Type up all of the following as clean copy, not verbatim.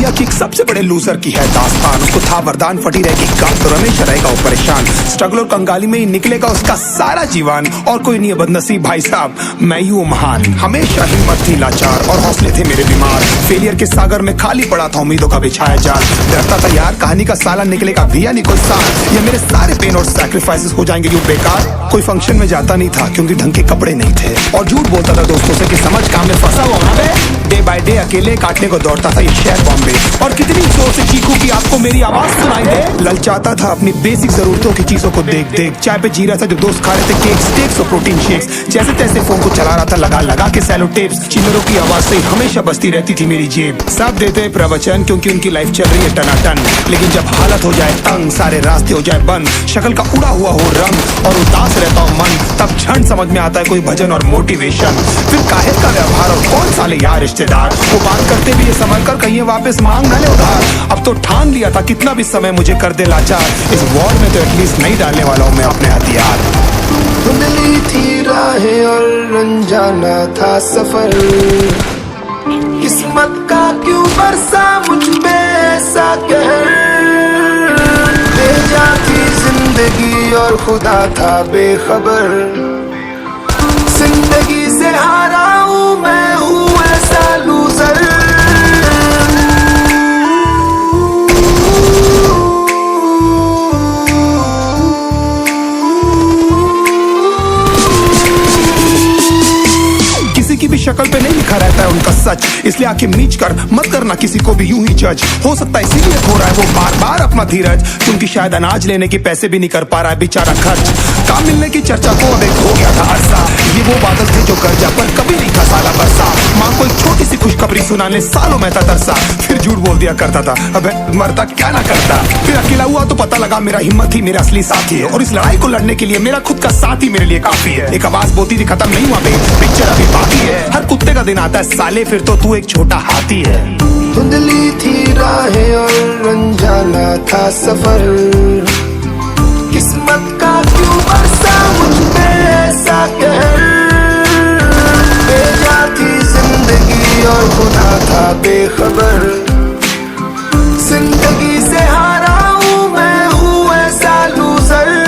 दुनिया की एक सबसे बड़े लूजर की है दास्तान। उसको था वरदान, फटी रहेगी गांठ तो रमेश रहेगा वो परेशान। स्ट्रगल और कंगाली में ही निकलेगा उसका सारा जीवन, और कोई नहीं है बदनसीब भाई साहब, मैं ही हूँ महान। हमेशा हिम्मत थी लाचार और हौसले थे मेरे बीमार। फेलियर के सागर में खाली पड़ा था उम्मीदों का बिछाया जाल। डरता था यार कहानी का साला निकलेगा भी या नहीं कोई साल, ये मेरे सारे पेन और सैक्रिफाइसेस हो जाएंगे यूं बेकार। कोई फंक्शन में जाता नहीं था क्योंकि ढंग के कपड़े नहीं थे, और झूठ बोलता था दोस्तों से कि समझ काम में फंसा हुआ हूं मैं। डे बाय डे अकेले काटने को दौड़ता था ये शहर बॉम्बे, और कितनी जोर से चीखूं कि आपको मेरी आवाज सुनाई दे। ललचाता था अपनी बेसिक जरूरतों की चीजों को देख देख। चाय पे जी रहा था जो दोस्त खा रहे थे केक स्टेक्स और प्रोटीन शेक्स। जैसे तैसे फोन को चला रहा था लगा लगा के सैलो टेप्स। चिल्लरों की आवाज से हमेशा बजती रहती थी मेरी जेब। सब देते प्रवचन क्योंकि उनकी लाइफ चल रही है टनाटन, लेकिन जब हालत हो जाए तंग, सारे रास्ते हो जाए बंद, शक्ल का उड़ा हुआ हो रंग और उदास रहता हो मन, तब क्षण समझ में आता है कोई भजन और मोटिवेशन। फिर काहे का व्यवहार और कौन साले यार रिश्तेदार, वो बात करते भी ये समझ कर कहीं वापस मांग न ले उधार। अब तो ठान लिया था कितना भी समय मुझे कर दे लाचार, इस वॉर में तो एटलीस्ट नहीं डालने वाला हूँ मैं अपने हथियार। धुंधली थी राहें और अनजाना था सफर, किस्मत का क्यों बरसा मुझ पे ऐसा कहर। भेजा थी जिंदगी और खुदा था बेखबर, जिंदगी से हारा हूँ मैं हूँ ऐसा लूजर। की भी शक्ल पे नहीं लिखा रहता है उनका सच, इसलिए आके मीच कर मत करना किसी को भी यूं ही जज। हो सकता है इसीलिए खो रहा है वो बार बार अपना धीरज, क्योंकि शायद अनाज लेने के पैसे भी नहीं कर पा रहा है बेचारा खर्च। काम मिलने की चर्चा को अब एक हो गया था अरसा, ये वो बादल थे जो कर्जा पर कभी नहीं था साला बरसा। माँ को एक छोटी सी खुशखबरी सुनाने सालों में था तरसा, फिर झूठ बोल दिया करता था अबे मरता क्या ना करता। फिर अकेला हुआ तो पता लगा मेरा हिम्मत ही मेरा असली साथी है, और इस लड़ाई को लड़ने के लिए मेरा खुद का साथ ही मेरे लिए काफी है। एक आवाज बोलती थी खत्म नहीं हुआ बे, पिक्चर अभी बाकी है। हर कुत्ते का दिन आता है साले, फिर तो तू एक छोटा हाथी है। धुंधली थी राहें और अनजाना था सफर, किस्मत का क्यों बरसा मुझ पे ऐसा कहर। भेजा थी जिंदगी और खुदा था बेखबर, जिंदगी से हारा हूँ मैं हूँ ऐसा लूजर।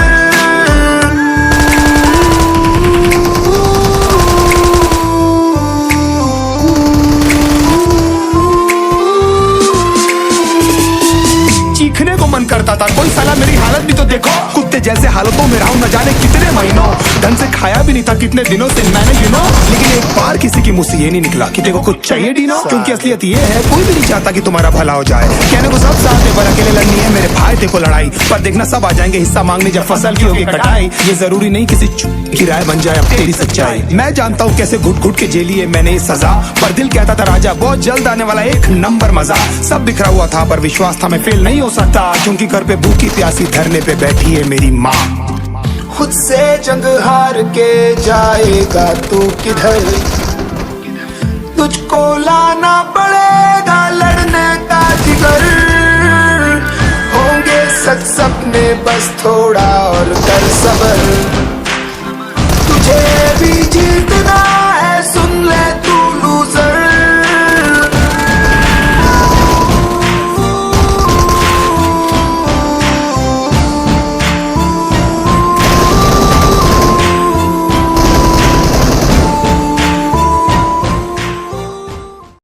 चीखने को मन करता था, कोई साला मेरी हालत भी तो देखो। कुत्ते जैसे हालतों में रहा हूं न जाने कितने महीनों, ढंग से खाया भी नहीं था कितने दिनों से मैंने लेकिन एक बार किसी की मुंह से ये नहीं निकला कि देखो कुछ चाहिए डीनो। क्योंकि असलियत ये है कोई भी नहीं चाहता कि तुम्हारा भला हो जाए। कहने को सब साथ है पर अकेले लड़नी है मेरे भाई देखो लड़ाई, पर देखना सब आ जाएंगे हिस्सा मांगने जब फसल की होगी कटाई। ये जरूरी नहीं किसी की राय बन जाए अब तेरी सच्चाई। मैं जानता हूँ कैसे घुट घुट के झेली है मैंने सजा, पर दिल कहता था राजा बहुत जल्द आने वाला एक नंबर मजा। सब बिखरा हुआ था पर विश्वास था मैं फेल नहीं हो सकता, क्योंकि घर पे भूखी प्यासी धरने पे बैठी है मेरी माँ। खुद से जंग हार के जाएगा तू किधर, तुझको लाना पड़ेगा लड़ने का जिगर। होंगे सच सपने बस थोड़ा और कर सबर, तुझे भी जीत